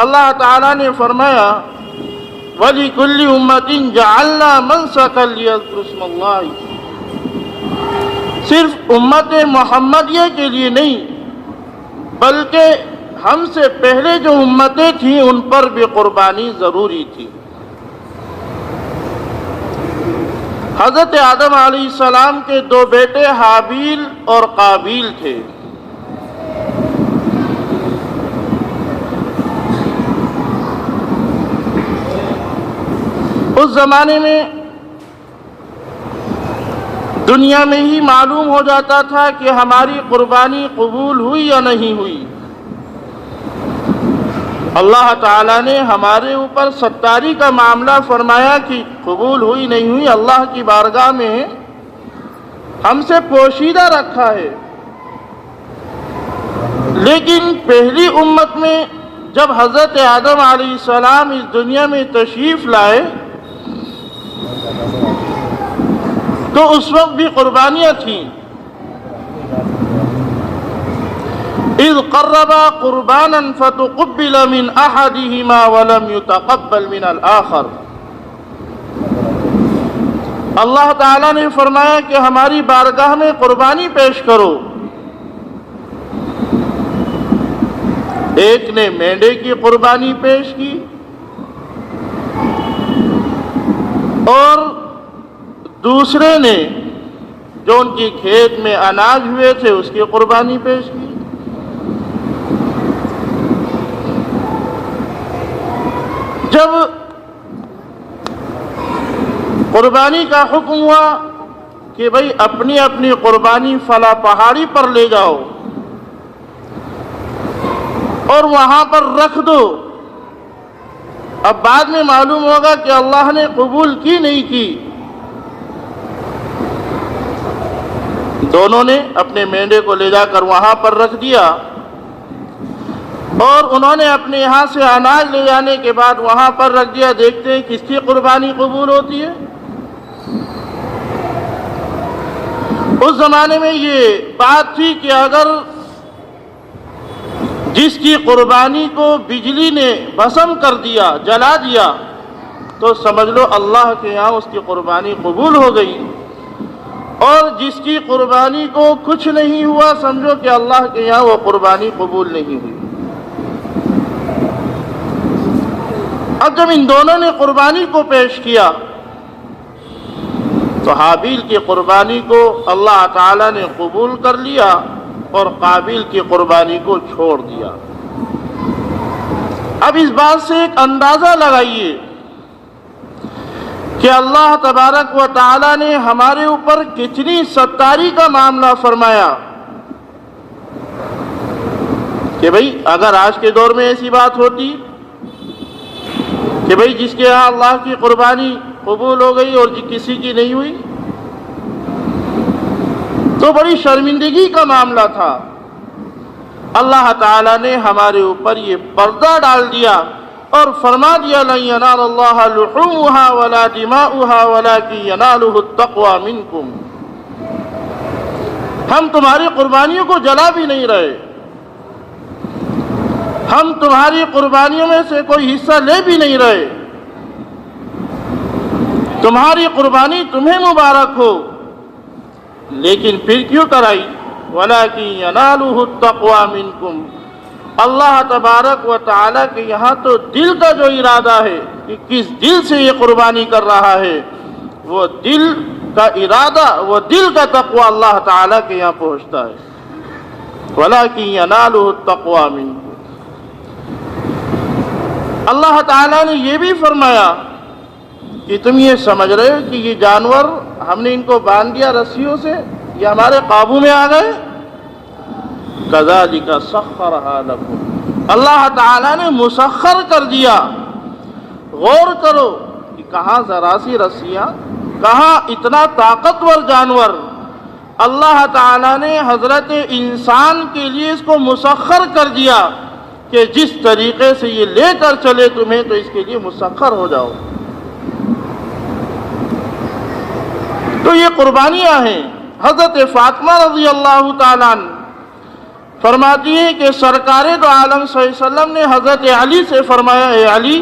اللہ تعالیٰ نے فرمایا وَلِكُلِّ أُمَّةٍ جَعَلْنَا مَنسَكًا لِيَذْكُرُوا اسْمَ اللَّهِ، صرف امت محمدیہ کے لیے نہیں بلکہ ہم سے پہلے جو امتیں تھیں ان پر بھی قربانی ضروری تھی۔ حضرت آدم علیہ السلام کے دو بیٹے حابیل اور قابیل تھے۔ اس زمانے میں دنیا میں ہی معلوم ہو جاتا تھا کہ ہماری قربانی قبول ہوئی یا نہیں ہوئی۔ اللہ تعالیٰ نے ہمارے اوپر ستاری کا معاملہ فرمایا کہ قبول ہوئی نہیں ہوئی اللہ کی بارگاہ میں ہم سے پوشیدہ رکھا ہے۔ لیکن پہلی امت میں جب حضرت آدم علیہ السلام اس دنیا میں تشریف لائے تو اس وقت بھی قربانیاں تھیں۔ اذ قربا قربانا فتقبل من احدهما ولم يتقبل من الاخر، اللہ تعالیٰ نے فرمایا کہ ہماری بارگاہ میں قربانی پیش کرو۔ ایک نے مینڈے کی قربانی پیش کی اور دوسرے نے جو ان کی کھیت میں اناج ہوئے تھے اس کی قربانی پیش کی۔ جب قربانی کا حکم ہوا کہ بھئی اپنی اپنی قربانی فلاں پہاڑی پر لے جاؤ اور وہاں پر رکھ دو، اب بعد میں معلوم ہوگا کہ اللہ نے قبول کی نہیں کی۔ دونوں نے اپنے مینڈے کو لے جا کر وہاں پر رکھ دیا اور انہوں نے اپنے یہاں سے اناج لے جانے کے بعد وہاں پر رکھ دیا۔ دیکھتے ہیں کس کی قربانی قبول ہوتی ہے۔ اس زمانے میں یہ بات تھی کہ اگر جس کی قربانی کو بجلی نے بھسم کر دیا، جلا دیا، تو سمجھ لو اللہ کے یہاں اس کی قربانی قبول ہو گئی، اور جس کی قربانی کو کچھ نہیں ہوا سمجھو کہ اللہ کے یہاں وہ قربانی قبول نہیں ہوئی۔ اب جب ان دونوں نے قربانی کو پیش کیا تو حابیل کی قربانی کو اللہ تعالیٰ نے قبول کر لیا اور قابیل کی قربانی کو چھوڑ دیا۔ اب اس بات سے ایک اندازہ لگائیے کہ اللہ تبارک و تعالیٰ نے ہمارے اوپر کتنی ستاری کا معاملہ فرمایا کہ بھئی اگر آج کے دور میں ایسی بات ہوتی کہ بھئی جس کے یہاں اللہ کی قربانی قبول ہو گئی اور کسی کی نہیں ہوئی تو بڑی شرمندگی کا معاملہ تھا۔ اللہ تعالیٰ نے ہمارے اوپر یہ پردہ ڈال دیا اور فرما دیا لن ینال اللہ لحومها ولا دماؤها ولکن ینالہ التقوی منکم، ہم تمہاری قربانیوں کو جلا بھی نہیں رہے، ہم تمہاری قربانیوں میں سے کوئی حصہ لے بھی نہیں رہے، تمہاری قربانی تمہیں مبارک ہو، لیکن پھر کیوں کرائی وَلَٰكِن يَنَالُهُ التَّقْوَىٰ مِنْكُمْ، اللہ تبارک و تعالیٰ کے یہاں تو دل کا جو ارادہ ہے کہ کس دل سے یہ قربانی کر رہا ہے، وہ دل کا ارادہ، وہ دل کا تقوی اللہ تعالیٰ کے یہاں پہنچتا ہے۔ وَلَٰكِن يَنَالُهُ التَّقْوَىٰ مِنْكُمْ، اللہ تعالیٰ نے یہ بھی فرمایا کہ تم یہ سمجھ رہے ہو کہ یہ جانور ہم نے ان کو باندھ دیا رسیوں سے، یہ ہمارے قابو میں آ گئے، کذالک سخرھا لکم، اللہ تعالیٰ نے مسخر کر دیا۔ غور کرو کہ کہاں ذرا سی رسیاں، کہاں اتنا طاقتور جانور، اللہ تعالیٰ نے حضرت انسان کے لیے اس کو مسخر کر دیا کہ جس طریقے سے یہ لے کر چلے تمہیں تو اس کے لیے مسخر ہو جاؤ۔ تو یہ قربانیاں ہیں۔ حضرت فاطمہ رضی اللہ تعالیٰ عنہ فرماتی ہے کہ سرکار دو عالم صلی اللہ علیہ وسلم نے حضرت علی سے فرمایا، اے علی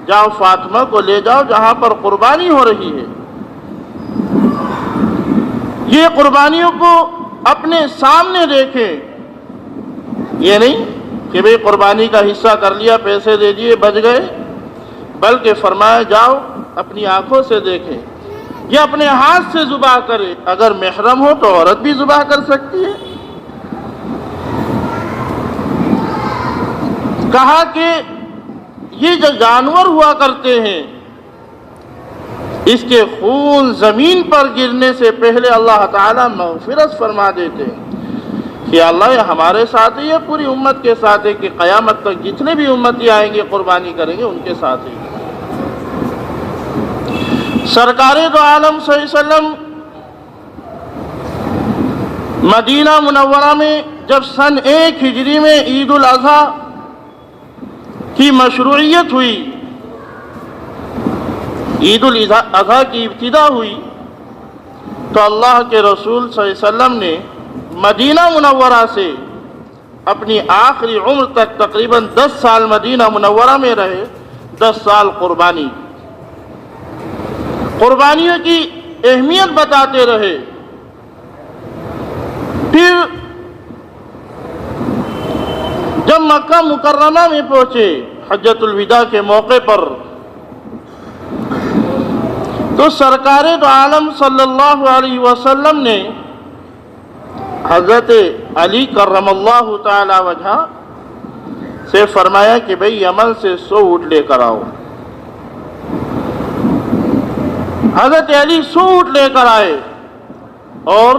جاؤ فاطمہ کو لے جاؤ جہاں پر قربانی ہو رہی ہے، یہ قربانیوں کو اپنے سامنے دیکھیں، یہ نہیں کہ بھئی قربانی کا حصہ کر لیا، پیسے دے دیے بچ گئے، بلکہ فرمایا جاؤ اپنی آنکھوں سے دیکھیں، یہ اپنے ہاتھ سے ذبح کرے، اگر محرم ہو تو عورت بھی ذبح کر سکتی ہے۔ کہا کہ یہ جو جانور ہوا کرتے ہیں اس کے خون زمین پر گرنے سے پہلے اللہ تعالیٰ مغفرت فرما دیتے ہیں کہ اللہ یہ ہمارے ساتھ ہی ہے، پوری امت کے ساتھ ہے، کہ قیامت تک جتنے بھی امتی آئیں گے قربانی کریں گے ان کے ساتھ ہی۔ سرکار دو عالم صلی اللہ علیہ وسلم مدینہ منورہ میں جب سن 1 ہجری میں عید الاضحیٰ کی مشروعیت ہوئی، عید الاضحیٰ کی ابتدا ہوئی، تو اللہ کے رسول صلی اللہ علیہ وسلم نے مدینہ منورہ سے اپنی آخری عمر تک تقریباً 10 سال مدینہ منورہ میں رہے، 10 سال قربانیوں کی اہمیت بتاتے رہے۔ پھر جب مکہ مکرمہ میں پہنچے حجۃ الوداع کے موقع پر، تو سرکار دو عالم صلی اللہ علیہ وسلم نے حضرت علی کرم اللہ تعالی وجہ سے فرمایا کہ بھئی یمن سے 100 اونٹ لے کر آؤ۔ حضرت علی 100 اونٹ لے کر آئے اور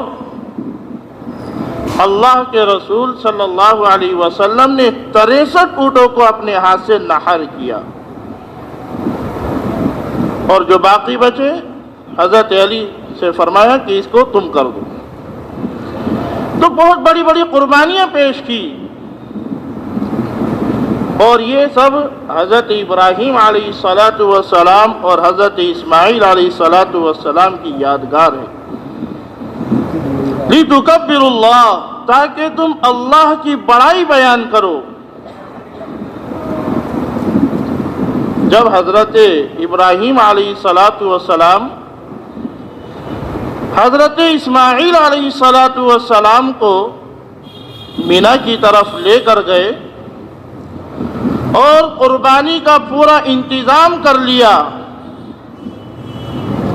اللہ کے رسول صلی اللہ علیہ وسلم نے 63 اونٹوں کو اپنے ہاتھ سے نحر کیا، اور جو باقی بچے حضرت علی سے فرمایا کہ اس کو تم کر دو۔ تو بہت بڑی بڑی قربانیاں پیش کی، اور یہ سب حضرت ابراہیم علیہ الصلاۃ والسلام اور حضرت اسماعیل علیہ الصلاۃ والسلام کی یادگار ہے۔ لِتُكَبِّرُوا اللَّهَ، تاکہ تم اللہ کی بڑائی بیان کرو۔ جب حضرت ابراہیم علیہ الصلاۃ والسلام حضرت اسماعیل علیہ الصلاۃ والسلام کو مینا کی طرف لے کر گئے اور قربانی کا پورا انتظام کر لیا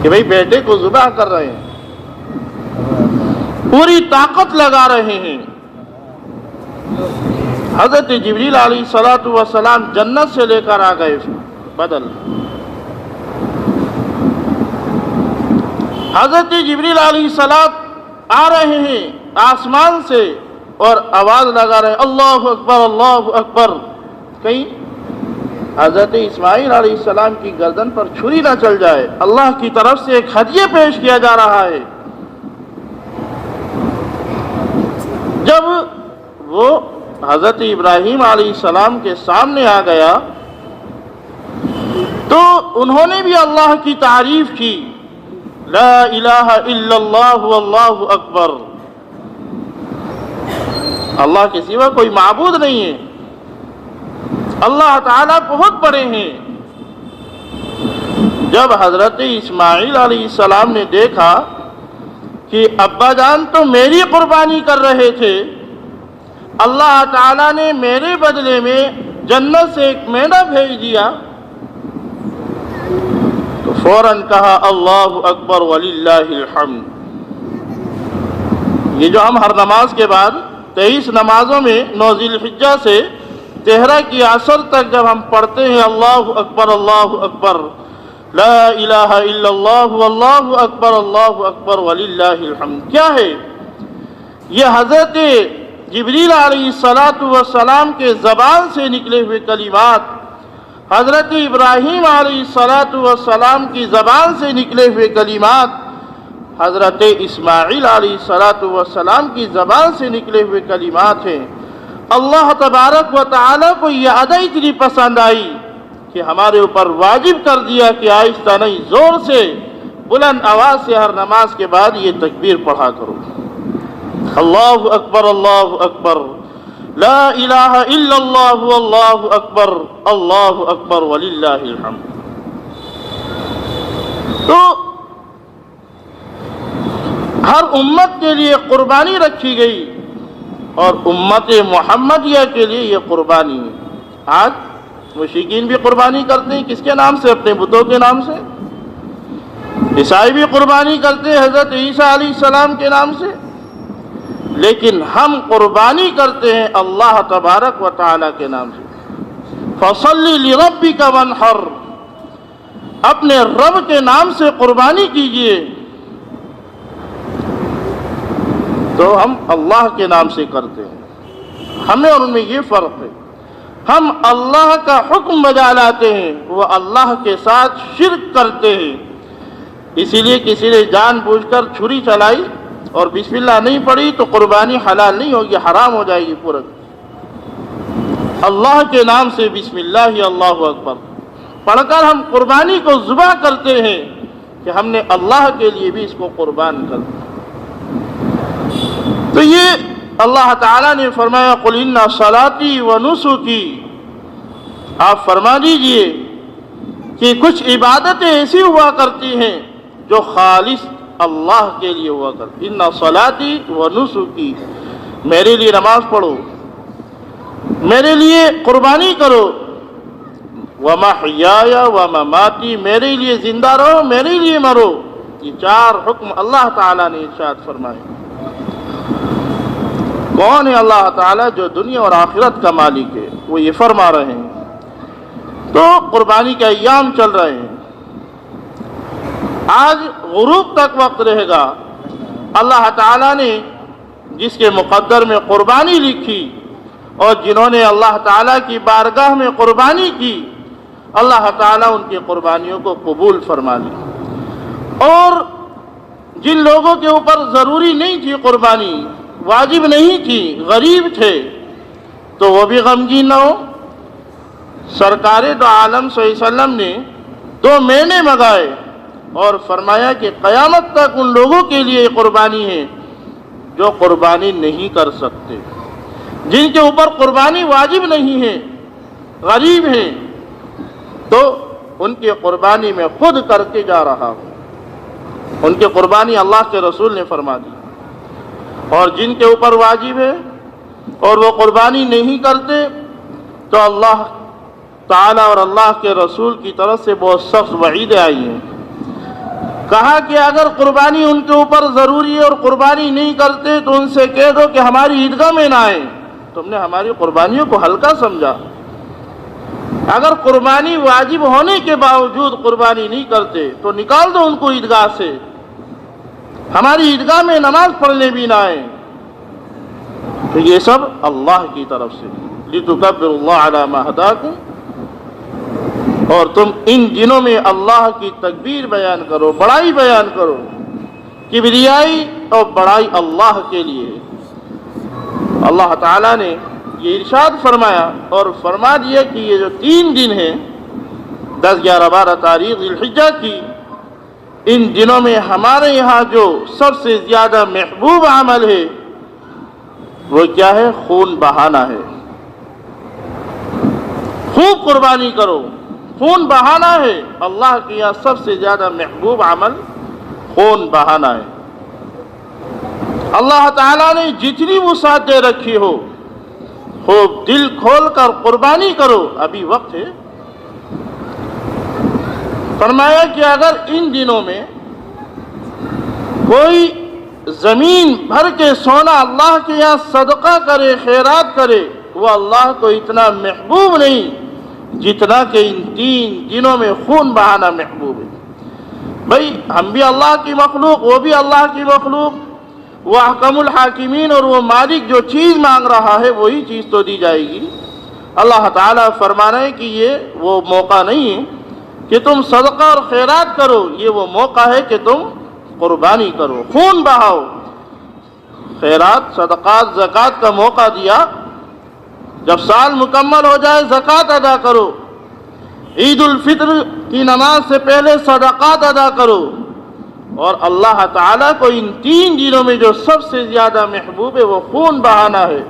کہ بھئی بیٹے کو ذبح کر رہے ہیں، پوری طاقت لگا رہے ہیں، حضرت جبریل علیہ الصلاۃ والسلام جنت سے لے کر آ گئے بدل۔ حضرت جبریل علیہ السلام آ رہے ہیں آسمان سے اور آواز لگا رہے ہیں اللہ اکبر اللہ اکبر، کہیں حضرت اسماعیل علیہ السلام کی گردن پر چھری نہ چل جائے۔ اللہ کی طرف سے ایک ہدیہ پیش کیا جا رہا ہے۔ جب وہ حضرت ابراہیم علیہ السلام کے سامنے آ گیا تو انہوں نے بھی اللہ کی تعریف کی، لا الہ الا اللہ واللہ اکبر، اللہ کے سوا کوئی معبود نہیں ہے، اللہ تعالیٰ بہت بڑے ہیں۔ جب حضرت اسماعیل علیہ السلام نے دیکھا کہ ابا جان تو میری قربانی کر رہے تھے، اللہ تعالیٰ نے میرے بدلے میں جنت سے ایک مینڈا بھیج دیا، تو فوراً کہا اللہ اکبر وللہ الحمد۔ یہ جو ہم ہر نماز کے بعد 23 نمازوں میں 9 ذی الحجہ سے 13 کی عصر تک جب ہم پڑھتے ہیں اللہ اکبر لا الہ الا اللہ واللہ اکبر وللہ الحمد، کیا ہے یہ؟ حضرت جبریل علیہ السلام کے زبان سے نکلے ہوئے کلمات، حضرت ابراہیم علیہ السلام کی زبان سے نکلے ہوئے کلمات، حضرت اسماعیل علیہ السلام کی زبان سے نکلے ہوئے کلمات ہیں۔ اللہ تبارک و تعالیٰ کو یہ ادا اتنی پسند آئی کہ ہمارے اوپر واجب کر دیا کہ آہستہ نہیں، زور سے بلند آواز سے ہر نماز کے بعد یہ تکبیر پڑھا کرو، اللہ اکبر لا الہ الا اللہ اللہ اکبر وللہ الحمد۔ تو ہر امت کے لیے قربانی رکھی گئی اور امت محمدیہ کے لیے یہ قربانی ہے۔ آج مشرکین بھی قربانی کرتے ہیں، کس کے نام سے؟ اپنے بتوں کے نام سے۔ عیسائی بھی قربانی کرتے ہیں حضرت عیسیٰ علیہ السلام کے نام سے، لیکن ہم قربانی کرتے ہیں اللہ تبارک و تعالی کے نام سے۔ فَصَلِّ لِرَبِّكَ وَانْحَرْ، اپنے رب کے نام سے قربانی کیجئے۔ تو ہم اللہ کے نام سے کرتے ہیں، ہمیں اور ان میں یہ فرق ہے۔ ہم اللہ کا حکم بجا لاتے ہیں، وہ اللہ کے ساتھ شرک کرتے ہیں۔ اسی لیے کسی نے جان بوجھ کر چھری چلائی اور بسم اللہ نہیں پڑھی تو قربانی حلال نہیں ہوگی، حرام ہو جائے گی پورا۔ اللہ کے نام سے بسم اللہ اللہ اکبر پڑھ کر ہم قربانی کو ذبح کرتے ہیں کہ ہم نے اللہ کے لیے بھی اس کو قربان کر دیا۔ تو یہ اللہ تعالیٰ نے فرمایا قُلْ إِنَّ صَلَاتِي وَنُسُكِي، آپ فرما دیجئے کہ کچھ عبادتیں ایسی ہوا کرتی ہیں جو خالص اللہ کے لیے ہوا کرتی۔ اِنَّ صَلَاتِي وَنُسُكِي، میرے لیے نماز پڑھو، میرے لیے قربانی کرو، وَمَحْيَايَ وَمَمَاتِي، میرے لیے زندہ رہو، میرے لیے مرو۔ یہ چار حکم اللہ تعالیٰ نے ارشاد فرمائے۔ کون ہے اللہ تعالیٰ؟ جو دنیا اور آخرت کا مالک ہے، وہ یہ فرما رہے ہیں۔ تو قربانی کے ایام چل رہے ہیں، آج غروب تک وقت رہے گا۔ اللہ تعالیٰ نے جس کے مقدر میں قربانی لکھی اور جنہوں نے اللہ تعالیٰ کی بارگاہ میں قربانی کی، اللہ تعالیٰ ان کی قربانیوں کو قبول فرما لی۔ اور جن لوگوں کے اوپر ضروری نہیں تھی قربانی، واجب نہیں تھی، غریب تھے، تو وہ بھی غمگین نہ ہو۔ سرکار دو عالم صلی اللہ علیہ وسلم نے 2 مہینے منگائے اور فرمایا کہ قیامت تک ان لوگوں کے لیے قربانی ہے جو قربانی نہیں کر سکتے، جن کے اوپر قربانی واجب نہیں ہے، غریب ہیں، تو ان کی قربانی میں خود کر کے جا رہا ہوں۔ ان کی قربانی اللہ کے رسول نے فرما دی۔ اور جن کے اوپر واجب ہے اور وہ قربانی نہیں کرتے تو اللہ تعالیٰ اور اللہ کے رسول کی طرف سے بہت سخت وعیدیں آئی ہیں۔ کہا کہ اگر قربانی ان کے اوپر ضروری ہے اور قربانی نہیں کرتے تو ان سے کہہ دو کہ ہماری عیدگاہ میں نہ آئیں، تم نے ہماری قربانیوں کو ہلکا سمجھا۔ اگر قربانی واجب ہونے کے باوجود قربانی نہیں کرتے تو نکال دو ان کو عیدگاہ سے، ہماری عیدگاہ میں نماز پڑھنے بھی نہ آئیں۔ تو یہ سب اللہ کی طرف سے، لِتُكَبِّرُوا اللَّهَ عَلَى مَا هَدَاكُمْ، اور تم ان دنوں میں اللہ کی تکبیر بیان کرو، بڑائی بیان کرو۔ کبریائی اور بڑائی اللہ کے لیے۔ اللہ تعالیٰ نے یہ ارشاد فرمایا اور فرما دیا کہ یہ جو 3 دن ہیں 10، 11، 12 تاریخ ذی الحجہ کی، ان دنوں میں ہمارے یہاں جو سب سے زیادہ محبوب عمل ہے وہ کیا ہے؟ خون بہانا ہے۔ خوب قربانی کرو، خون بہانا ہے۔ اللہ کے یہاں سب سے زیادہ محبوب عمل خون بہانا ہے۔ اللہ تعالیٰ نے جتنی وسعت دے رکھی ہو، خوب دل کھول کر قربانی کرو، ابھی وقت ہے۔ فرمایا کہ اگر ان دنوں میں کوئی زمین بھر کے سونا اللہ کے یہاں صدقہ کرے، خیرات کرے، وہ اللہ کو اتنا محبوب نہیں جتنا کہ ان 3 دنوں میں خون بہانا محبوب ہے۔ بھئی ہم بھی اللہ کی مخلوق، وہ بھی اللہ کی مخلوق، وہ احکم الحاکمین اور وہ مالک جو چیز مانگ رہا ہے وہی چیز تو دی جائے گی۔ اللہ تعالیٰ فرما رہے ہیں کہ یہ وہ موقع نہیں ہے کہ تم صدقہ اور خیرات کرو، یہ وہ موقع ہے کہ تم قربانی کرو، خون بہاؤ۔ خیرات، صدقات، زکوٰۃ کا موقع دیا، جب سال مکمل ہو جائے زکوٰۃ ادا کرو، عید الفطر کی نماز سے پہلے صدقات ادا کرو۔ اور اللہ تعالیٰ کو ان 3 دنوں میں جو سب سے زیادہ محبوب ہے وہ خون بہانا ہے۔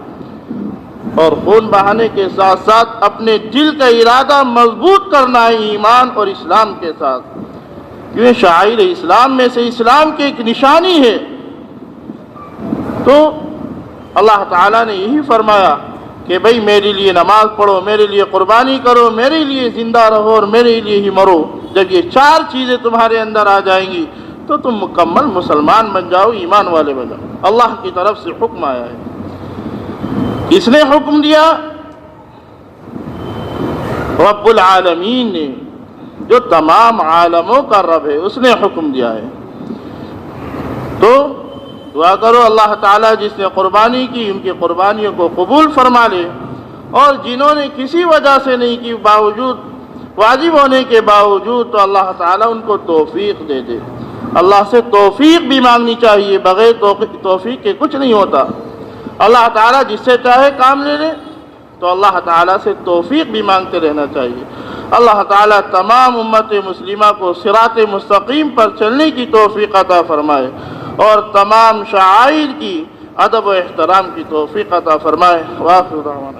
اور خون بہانے کے ساتھ ساتھ اپنے دل کا ارادہ مضبوط کرنا ہے ایمان اور اسلام کے ساتھ، کیونکہ شعائر اسلام میں سے اسلام کی ایک نشانی ہے۔ تو اللہ تعالیٰ نے یہی فرمایا کہ بھئی میرے لیے نماز پڑھو، میرے لیے قربانی کرو، میرے لیے زندہ رہو اور میرے لیے ہی مرو۔ جب یہ چار چیزیں تمہارے اندر آ جائیں گی تو تم مکمل مسلمان بن جاؤ، ایمان والے بن جاؤ۔ اللہ کی طرف سے حکم آیا ہے۔ کس نے حکم دیا؟ رب العالمین نے، جو تمام عالموں کا رب ہے، اس نے حکم دیا ہے۔ تو دعا کرو اللہ تعالیٰ جس نے قربانی کی ان کی قربانیوں کو قبول فرما لے، اور جنہوں نے کسی وجہ سے نہیں کی، باوجود واجب ہونے کے باوجود، تو اللہ تعالیٰ ان کو توفیق دے دے۔ اللہ سے توفیق بھی مانگنی چاہیے، بغیر توفیق کے کچھ نہیں ہوتا۔ اللہ تعالیٰ جس سے چاہے کام لے لے، تو اللہ تعالیٰ سے توفیق بھی مانگتے رہنا چاہیے۔ اللہ تعالیٰ تمام امت مسلمہ کو صراط مستقیم پر چلنے کی توفیق عطا فرمائے، اور تمام شعائر کی ادب و احترام کی توفیق عطا فرمائے۔ وآخر دعوانا